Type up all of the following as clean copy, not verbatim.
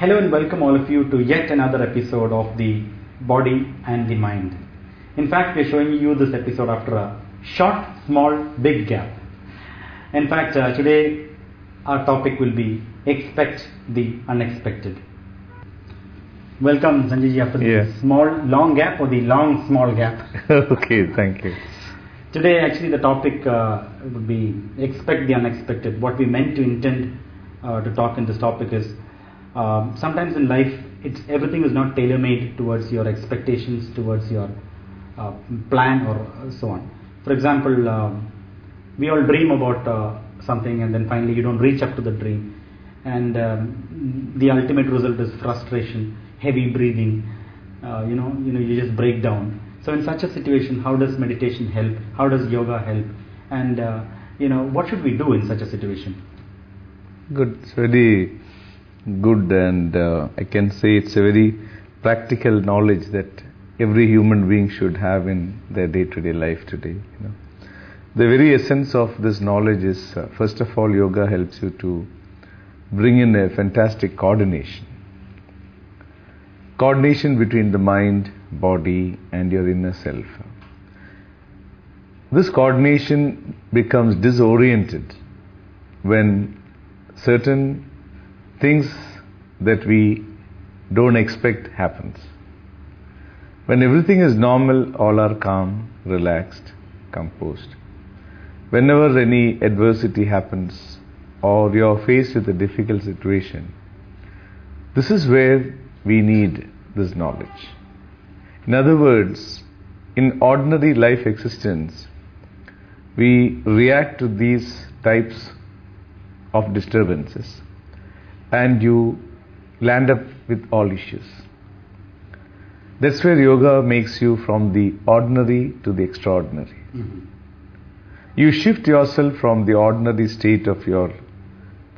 Hello and welcome all of you to yet another episode of the Body and the Mind. In fact, we're showing you this episode after a short, small, big gap. In fact, today our topic will be expect the unexpected. Welcome Sanjay ji after the small, long gap or the long, small gap. Okay, thank you. Today actually the topic would be expect the unexpected. What we meant to intend to talk in this topic is sometimes in life everything is not tailor-made towards your expectations, towards your plan or so on. For example, we all dream about something and then finally you don't reach up to the dream, and the ultimate result is frustration, heavy breathing, you just break down. So in such a situation, how does meditation help? How does yoga help? And what should we do in such a situation? Good, it's very good, and I can say it's a very practical knowledge that every human being should have in their day-to-day life today. The very essence of this knowledge is, first of all, yoga helps you to bring in a fantastic coordination between the mind, body and your inner self. This coordination becomes disoriented when certain things that we don't expect happens. When everything is normal, all are calm, relaxed, composed. Whenever any adversity happens or you are faced with a difficult situation, this is where we need this knowledge. In other words, in ordinary life existence, we react to these types of disturbances and you land up with all issues. That's where yoga makes you from the ordinary to the extraordinary. Mm-hmm. You shift yourself from the ordinary state of your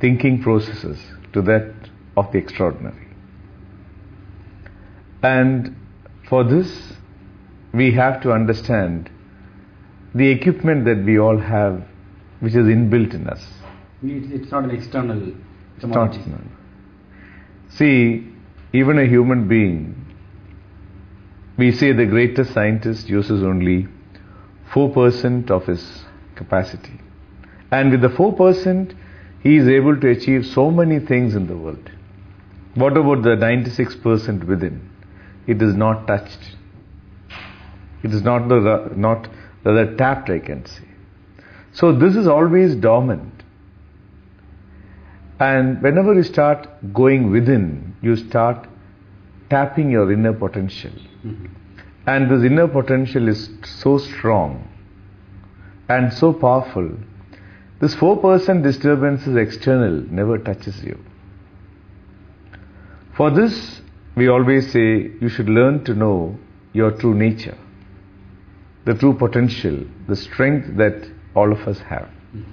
thinking processes to that of the extraordinary. And for this, we have to understand the equipment that we all have, which is inbuilt in us. It's not an external. It's not external. See, even a human being, we say the greatest scientist uses only 4% of his capacity. And with the 4%, he is able to achieve so many things in the world. What about the 96% within? It is not touched. It is not rather tapped, I can say. So this is always dormant. And whenever you start going within, you start tapping your inner potential. Mm-hmm. And this inner potential is so strong and so powerful. This 4% disturbance is external, never touches you. For this, we always say you should learn to know your true nature, the true potential, the strength that all of us have. Mm-hmm.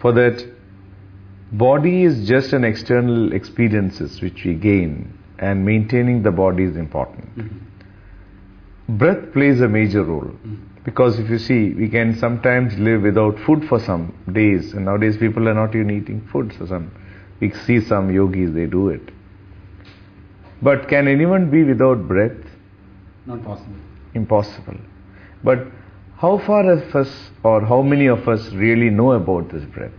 For that, body is just an external experiences which we gain, and maintaining the body is important. Mm-hmm. Breath plays a major role. Mm-hmm. Because if you see, we can sometimes live without food for some days, and nowadays people are not even eating food. So we see some yogis, they do it. But can anyone be without breath? Not possible. Impossible. But how far of us, or how many of us really know about this breath?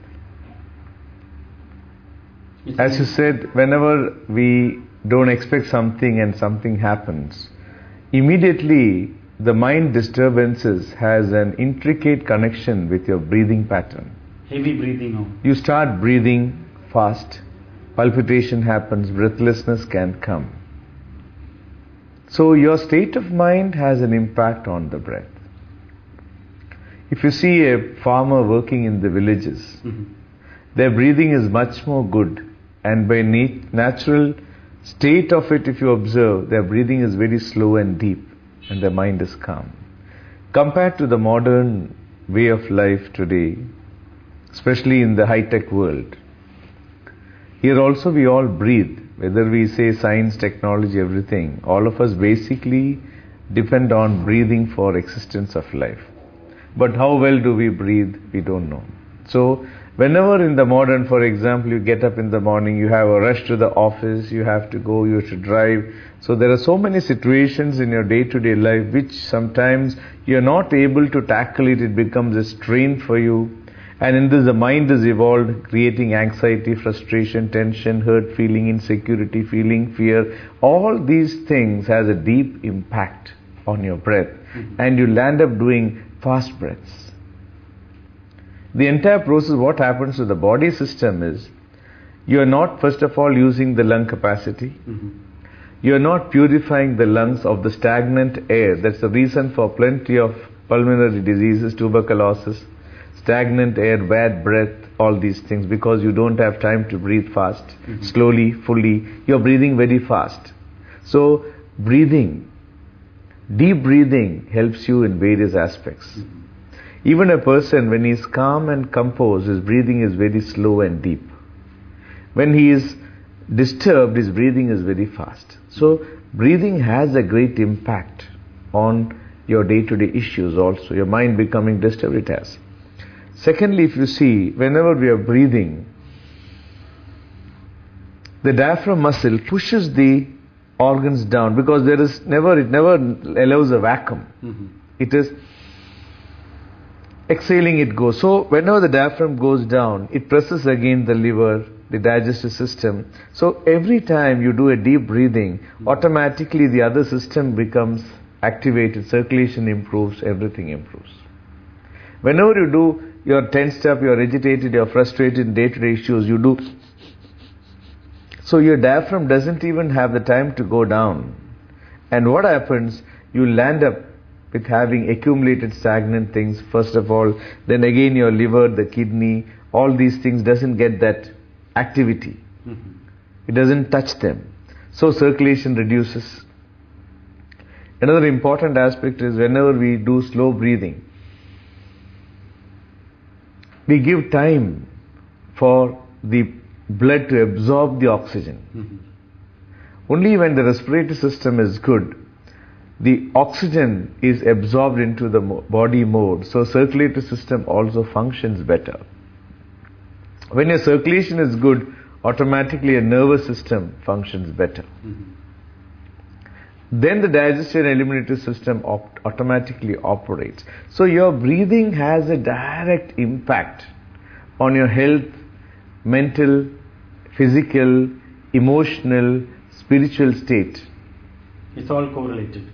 As you said, whenever we don't expect something and something happens, immediately the mind disturbances has an intricate connection with your breathing pattern. Heavy breathing. You start breathing fast, palpitation happens, breathlessness can come. So your state of mind has an impact on the breath. If you see a farmer working in the villages, mm-hmm. their breathing is much more good. And by natural state of it, if you observe, their breathing is very slow and deep, and their mind is calm. Compared to the modern way of life today, especially in the high-tech world, here also we all breathe. Whether we say science, technology, everything, all of us basically depend on breathing for existence of life. But how well do we breathe? We don't know. So Whenever in the modern, for example, you get up in the morning, you have a rush to the office, you have to go, you should drive. So there are so many situations in your day-to-day life which sometimes you're not able to tackle it. It becomes a strain for you. And in this, the mind is evolved, creating anxiety, frustration, tension, hurt feeling, insecurity feeling, fear. All these things has a deep impact on your breath. And you'll end up doing fast breaths. The entire process, what happens to the body system is, you are not first of all using the lung capacity. You are not purifying the lungs of the stagnant air. That's the reason for plenty of pulmonary diseases, tuberculosis, stagnant air, bad breath, all these things, because you don't have time to breathe fast, slowly, fully. You're breathing very fast. So breathing, deep breathing helps you in various aspects. Even a person, when he is calm and composed, his breathing is very slow and deep. When he is disturbed, his breathing is very fast. So breathing has a great impact on your day-to-day issues also. Your mind becoming disturbed, it has. Secondly, if you see, whenever we are breathing, the diaphragm muscle pushes the organs down, because it never allows a vacuum. It is exhaling, it goes. So whenever the diaphragm goes down, it presses against the liver, the digestive system. So every time you do a deep breathing, automatically the other system becomes activated, circulation improves, everything improves. Whenever you do, you're tensed up, you're agitated, you're frustrated in day-to-day issues, you do. So your diaphragm doesn't even have the time to go down. And what happens, you land up with having accumulated stagnant things, first of all. Then again your liver, the kidney, all these things doesn't get that activity. It doesn't touch them. So circulation reduces. Another important aspect is, whenever we do slow breathing, we give time for the blood to absorb the oxygen. Only when the respiratory system is good, the oxygen is absorbed into the body more, so circulatory system also functions better. When your circulation is good, automatically your nervous system functions better. Then the digestive and eliminatory system automatically operates. So your breathing has a direct impact on your health, mental, physical, emotional, spiritual state. It's all correlated.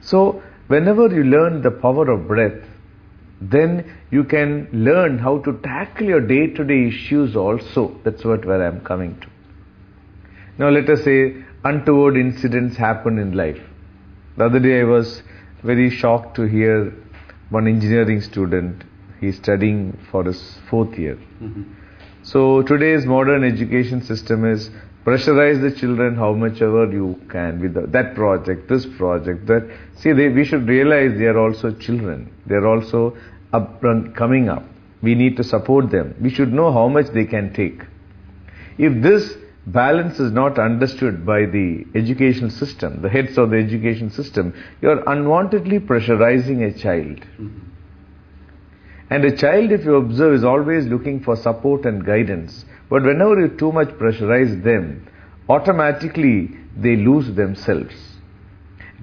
So whenever you learn the power of breath, then you can learn how to tackle your day-to-day issues also. That's where I'm coming to. Now let us say untoward incidents happen in life. The other day I was very shocked to hear one engineering student, he's studying for his 4th year. So today's modern education system is, pressurize the children how much ever you can with that project, this project, that. See, we should realize they are also children. They are also coming up. We need to support them. We should know how much they can take. If this balance is not understood by the educational system, the heads of the education system, you are unwantedly pressurizing a child. And a child, if you observe, is always looking for support and guidance. But whenever you too much pressurize them, automatically they lose themselves.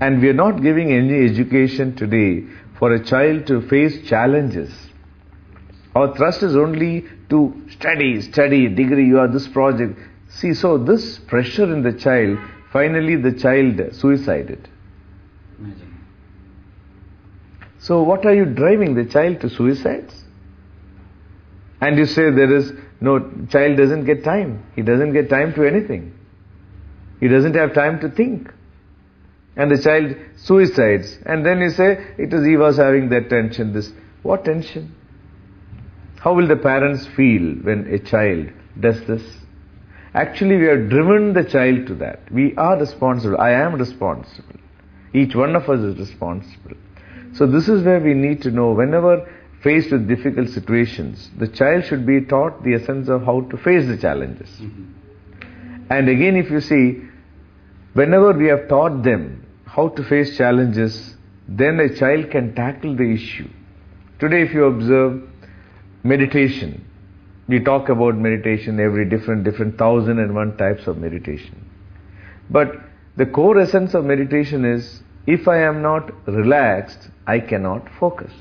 And we are not giving any education today for a child to face challenges. Our thrust is only to study, degree, you are this project. See, so this pressure in the child, finally the child suicided. Imagine. So what are you driving the child to suicides? And you say there is no, child doesn't get time. He doesn't get time to anything. He doesn't have time to think. And the child suicides. And then you say, he was having that tension, this. What tension? How will the parents feel when a child does this? Actually, we have driven the child to that. We are responsible. I am responsible. Each one of us is responsible. So this is where we need to know, whenever faced with difficult situations, the child should be taught the essence of how to face the challenges. And again, if you see, whenever we have taught them how to face challenges, then a child can tackle the issue. Today, if you observe meditation, We talk about meditation, every different 1001 types of meditation. But the core essence of meditation is, if I am not relaxed, I cannot focus.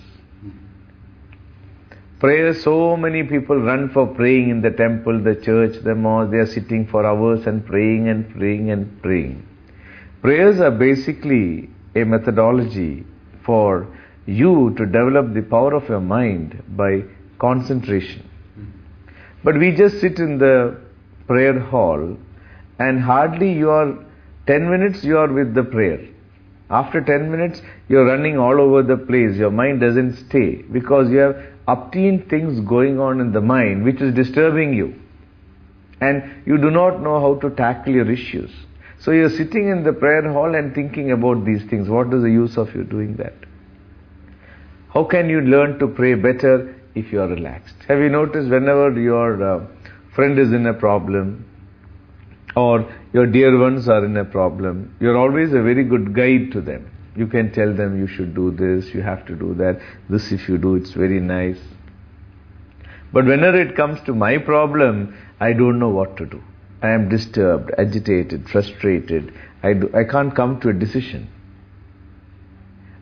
Prayer, so many people run for praying in the temple, the church, the mosque. They are sitting for hours and praying and praying and praying. Prayers are basically a methodology for you to develop the power of your mind by concentration. But we just sit in the prayer hall and hardly 10 minutes you are with the prayer. After 10 minutes you are running all over the place. Your mind doesn't stay because you have obtained things going on in the mind which is disturbing you. And you do not know how to tackle your issues. So you are sitting in the prayer hall and thinking about these things. What is the use of you doing that? How can you learn to pray better if you are relaxed? Have you noticed whenever your friend is in a problem or your dear ones are in a problem, you are always a very good guide to them. You can tell them you should do this, you have to do that, this if you do it's very nice. But whenever it comes to my problem, I don't know what to do. I am disturbed, agitated, frustrated. I can't come to a decision.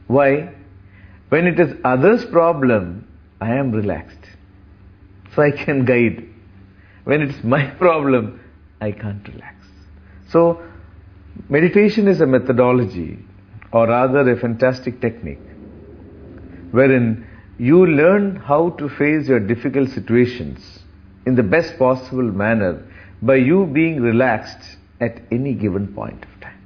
Why? When it is others' problem, I am relaxed. So I can guide. When it's my problem, I can't relax. So, meditation is a methodology, or rather a fantastic technique, wherein you learn how to face your difficult situations in the best possible manner by you being relaxed at any given point of time.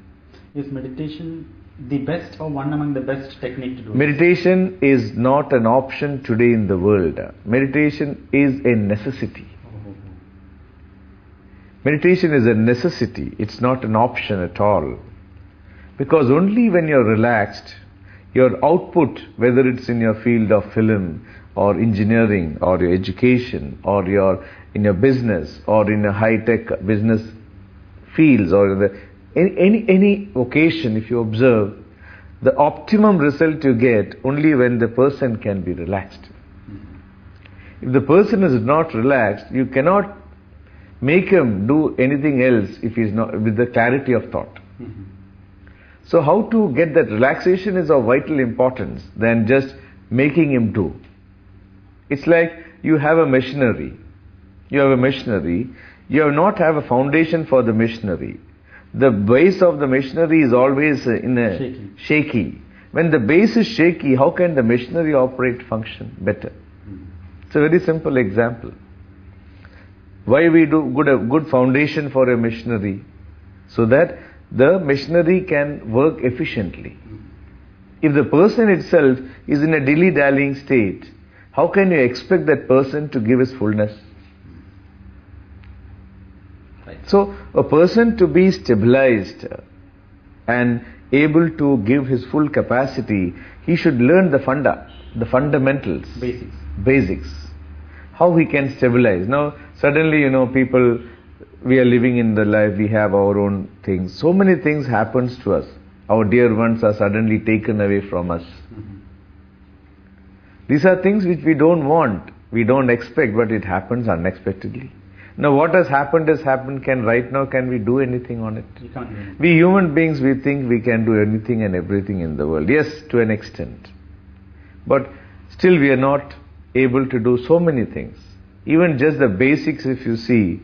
Is meditation the best or one among the best technique to do? Meditation is not an option today in the world. Meditation is a necessity. Meditation is a necessity. It's not an option at all. Because only when you're relaxed, your output, whether it's in your field of film or engineering or your education or in your business or in a high-tech business fields or any occasion, if you observe, the optimum result you get only when the person can be relaxed. If the person is not relaxed, you cannot make him do anything else if he is not with the clarity of thought. So how to get that relaxation is of vital importance than just making him do. It's like you have a machinery. You have a machinery. You have not have a foundation for the machinery. The base of the machinery is always shaky. When the base is shaky, how can the machinery function better? It's a very simple example. Why we do a good foundation for a machinery? So that the machinery can work efficiently. If the person itself is in a dilly-dallying state, how can you expect that person to give his fullness? Right. So, a person to be stabilized and able to give his full capacity, he should learn the fundamentals. Basics. How he can stabilize. Now, suddenly, people, we are living in the life, we have our own things. So many things happens to us. Our dear ones are suddenly taken away from us. These are things which we don't want, we don't expect, but it happens unexpectedly. Now what has happened. Can we do anything on it? You can't do anything. We human beings, we think we can do anything and everything in the world. Yes, to an extent. But still we are not able to do so many things. Even just the basics, if you see,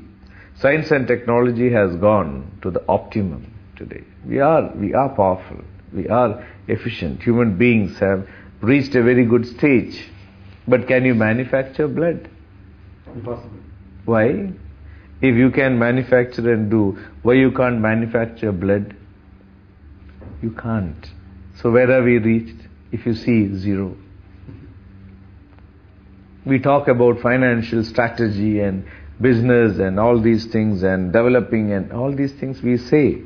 science and technology has gone to the optimum today. We are powerful. We are efficient. Human beings have reached a very good stage. But can you manufacture blood? Impossible. Why? If you can manufacture and do, why you can't manufacture blood? You can't. So where have we reached? If you see, zero. We talk about financial strategy and business and all these things and developing and all these things we say.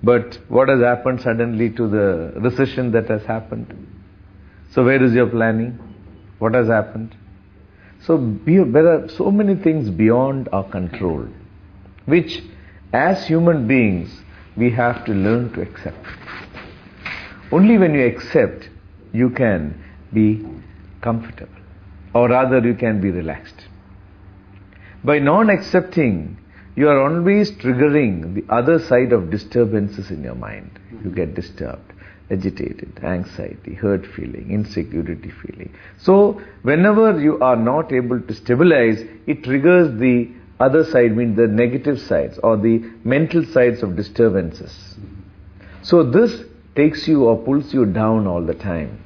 But what has happened suddenly to the recession that has happened? So where is your planning? What has happened? So there are so many things beyond our control, which as human beings we have to learn to accept. Only when you accept, you can be comfortable, or rather you can be relaxed. By non-accepting, you are always triggering the other side of disturbances in your mind. You get disturbed, agitated, anxiety, hurt feeling, insecurity feeling. So, whenever you are not able to stabilize, it triggers the other side, means the negative sides or the mental sides of disturbances. So, this takes you or pulls you down all the time.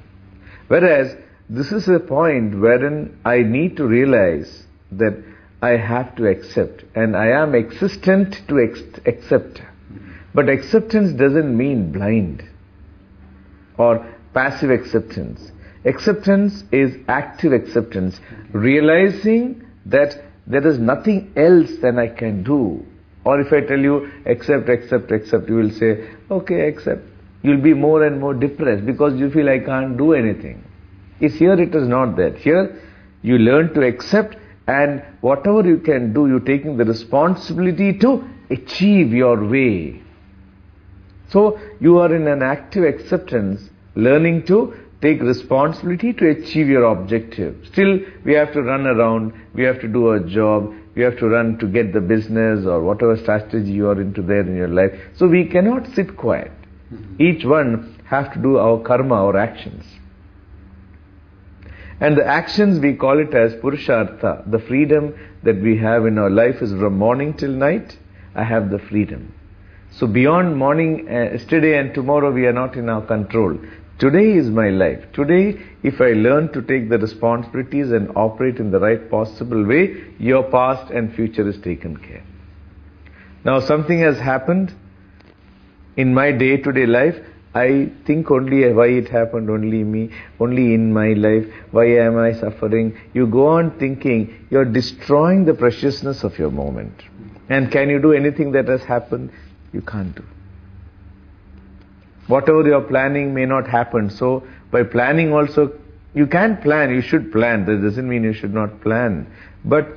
Whereas, this is a point wherein I need to realize that I have to accept, and I am existent to accept. But acceptance doesn't mean blind or passive acceptance. Acceptance is active acceptance, realizing that there is nothing else than I can do. Or if I tell you, accept, you will say, okay, accept. You'll be more and more depressed because you feel I can't do anything. Here it is not that. Here you learn to accept, and whatever you can do, you're taking the responsibility to achieve your way. So you are in an active acceptance, learning to take responsibility to achieve your objective. Still, we have to run around, we have to do a job, we have to run to get the business or whatever strategy you are into there in your life. So we cannot sit quiet. Each one have to do our karma or actions. And the actions, we call it as Purushartha. The freedom that we have in our life is from morning till night, I have the freedom. So beyond morning, yesterday and tomorrow, we are not in our control. Today is my life. Today, if I learn to take the responsibilities and operate in the right possible way, your past and future is taken care. Now something has happened in my day-to-day life. I think only why it happened, only me, only in my life, why am I suffering? You go on thinking, you're destroying the preciousness of your moment. And can you do anything that has happened? You can't do. Whatever you're planning may not happen. So, by planning also, you can plan, you should plan. That doesn't mean you should not plan. But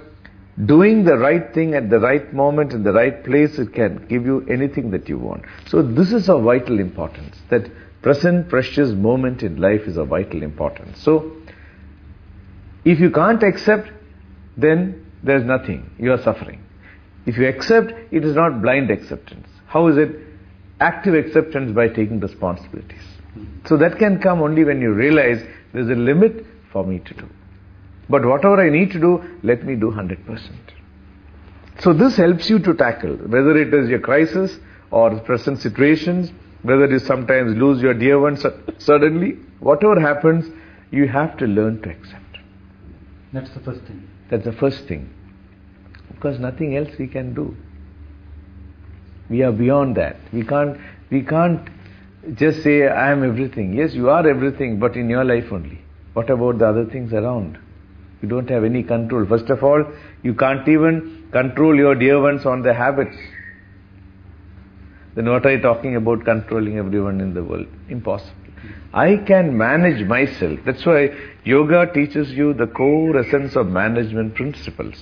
doing the right thing at the right moment in the right place, it can give you anything that you want. So this is of vital importance. That present precious moment in life is of vital importance. So if you can't accept, then there's nothing. You are suffering. If you accept, it is not blind acceptance. How is it? Active acceptance by taking responsibilities. So that can come only when you realize there's a limit for me to do. But whatever I need to do, let me do 100%. So this helps you to tackle, whether it is your crisis or present situations, whether you sometimes lose your dear ones suddenly, whatever happens, you have to learn to accept. That's the first thing. That's the first thing. Because nothing else we can do. We are beyond that. We can't just say, I am everything. Yes, you are everything, but in your life only. What about the other things around? You don't have any control. First of all, you can't even control your dear ones on their habits. Then what are you talking about controlling everyone in the world? Impossible. I can manage myself. That's why yoga teaches you the core essence of management principles.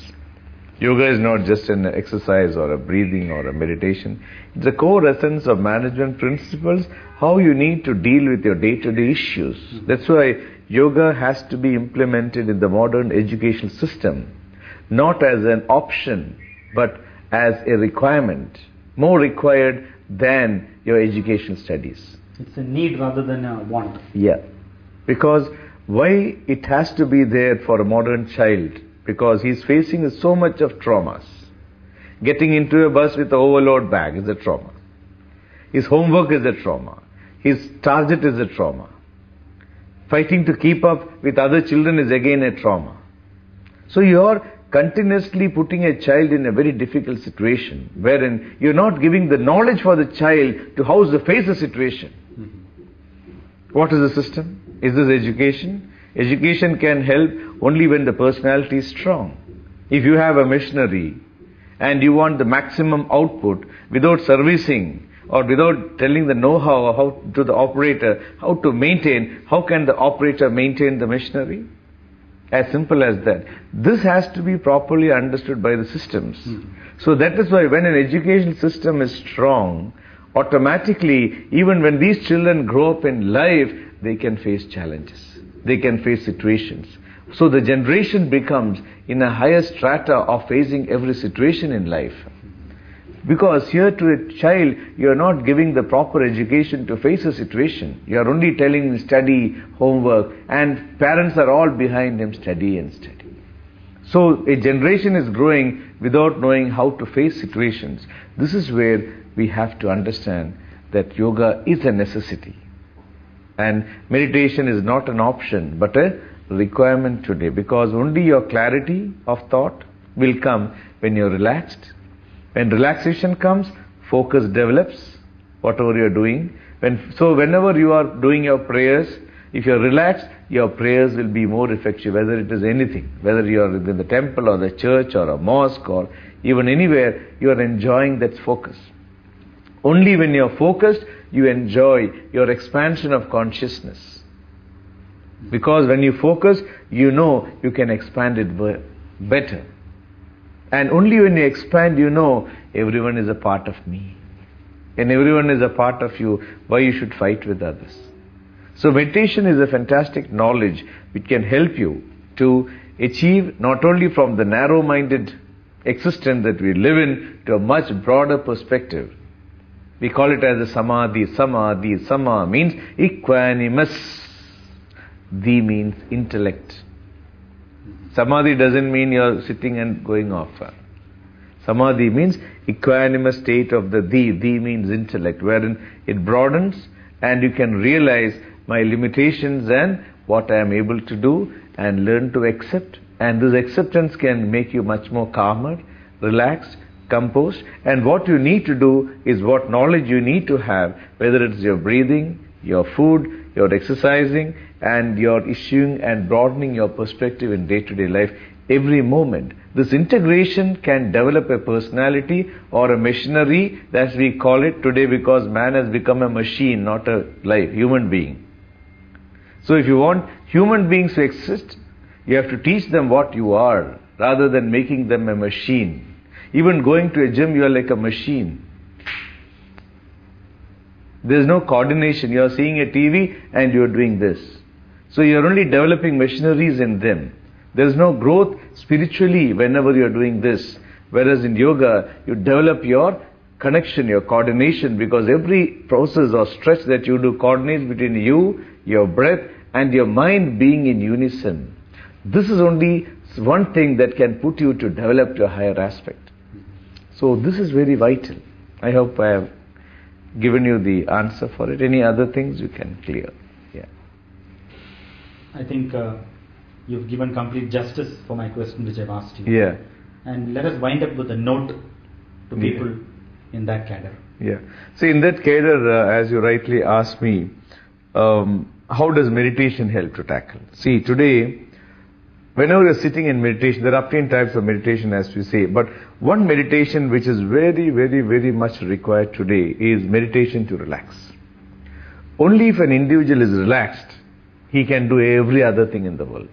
Yoga is not just an exercise or a breathing or a meditation. It's the core essence of management principles, how you need to deal with your day-to-day issues. That's why yoga has to be implemented in the modern educational system, not as an option, but as a requirement, more required than your educational studies. It's a need rather than a want. Yeah. Because why it has to be there for a modern child? Because he's facing so much of traumas. Getting into a bus with an overload bag is a trauma. His homework is a trauma. His target is a trauma. Fighting to keep up with other children is again a trauma. So you're continuously putting a child in a very difficult situation, wherein you're not giving the knowledge for the child to how to face the situation. What is the system? Is this education? Education can help only when the personality is strong. If you have a missionary and you want the maximum output without servicing or without telling the know-how how to the operator, how to maintain, how can the operator maintain the machinery? As simple as that. This has to be properly understood by the systems. So that is why when an education system is strong, automatically, even when these children grow up in life, they can face challenges. They can face situations. So the generation becomes in a higher strata of facing every situation in life. Because here to a child, you are not giving the proper education to face a situation. You are only telling him study, homework, and parents are all behind him, study and study. So a generation is growing without knowing how to face situations. This is where we have to understand that yoga is a necessity. And meditation is not an option, but a requirement today. Because only your clarity of thought will come when you're relaxed. When relaxation comes, focus develops, whatever you're doing. So whenever you are doing your prayers, if you're relaxed, your prayers will be more effective, whether it is anything, whether you are in the temple or the church or a mosque or even anywhere, you are enjoying that focus. Only when you're focused, you enjoy your expansion of consciousness. Because when you focus, you know you can expand it better. And only when you expand, you know everyone is a part of me. And everyone is a part of you, why you should fight with others. So meditation is a fantastic knowledge which can help you to achieve not only from the narrow-minded existence that we live in to a much broader perspective. We call it as a samadhi. Samadhi, sama means equanimous. Di means intellect. Samadhi doesn't mean you're sitting and going off. Samadhi means equanimous state of the di. Di means intellect, wherein it broadens and you can realize my limitations and what I am able to do and learn to accept. And this acceptance can make you much more calmer, relaxed, composed. And what you need to do is what knowledge you need to have, whether it's your breathing, your food, your exercising, and your issuing and broadening your perspective in day-to-day life every moment. This integration can develop a personality or a machinery, as we call it today, because man has become a machine, not a human being. So if you want human beings to exist, you have to teach them what you are, rather than making them a machine. Even going to a gym, you are like a machine. There is no coordination. You are seeing a TV and you are doing this. So you are only developing machineries in them. There is no growth spiritually whenever you are doing this. Whereas in yoga, you develop your connection, your coordination, because every process or stretch that you do coordinates between you, your breath, and your mind being in unison. This is only one thing that can put you to develop your higher aspect. So this is very vital. I hope I have given you the answer for it. Any other things you can clear? Yeah. I think you've given complete justice for my question which I've asked you. Yeah. And let us wind up with a note to people in that cadre. Yeah. See, in that cadre, as you rightly asked me, how does meditation help to tackle? See, today, whenever you're sitting in meditation, there are 10 types of meditation, as we say, but one meditation which is very, very, very much required today is meditation to relax. Only if an individual is relaxed, he can do every other thing in the world.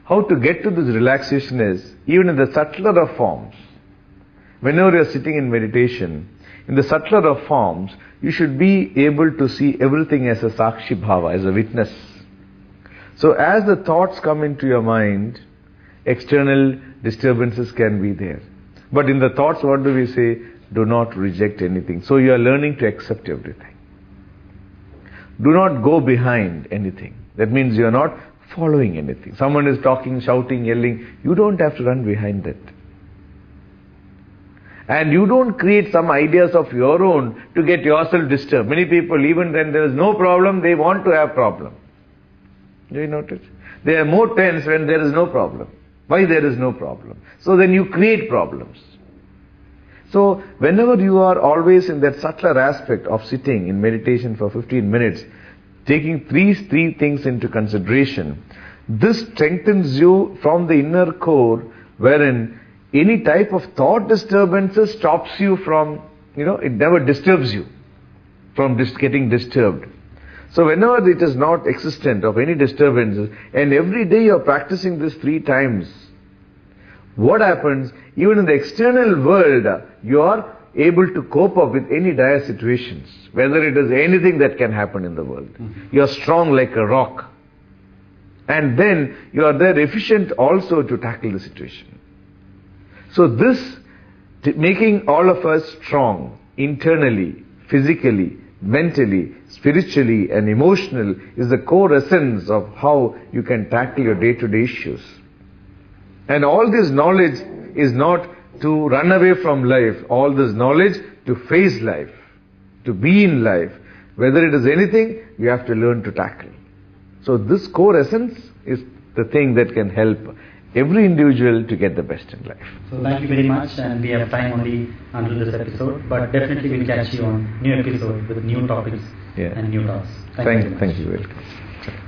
How to get to this relaxation is, even in the subtler of forms, whenever you're sitting in meditation, in the subtler of forms, you should be able to see everything as a sakshi bhava, as a witness. So as the thoughts come into your mind, external disturbances can be there. But in the thoughts, what do we say? Do not reject anything. So you are learning to accept everything. Do not go behind anything. That means you are not following anything. Someone is talking, shouting, yelling. You don't have to run behind it. And you don't create some ideas of your own to get yourself disturbed. Many people, even when there is no problem, they want to have problem. Do you notice? They are more tense when there is no problem. Why there is no problem? So then you create problems. So whenever you are always in that subtler aspect of sitting in meditation for 15 minutes, taking three things into consideration, this strengthens you from the inner core, wherein any type of thought disturbances stops you from, it never disturbs you from getting disturbed. So whenever it is not existent of any disturbances, and every day you are practicing this 3 times, what happens? Even in the external world, you are able to cope up with any dire situations, whether it is anything that can happen in the world. You are strong like a rock. And then you are there efficient also to tackle the situation. So this, making all of us strong internally, physically, mentally, spiritually and emotional is the core essence of how you can tackle your day-to-day issues. And all this knowledge is not to run away from life, all this knowledge to face life, to be in life. Whether it is anything, you have to learn to tackle. So this core essence is the thing that can help every individual to get the best in life. So thank you very much, and we have time only until this episode, but definitely we'll catch you on new episode with new topics and new talks. Thank you very much. Thank you. Welcome.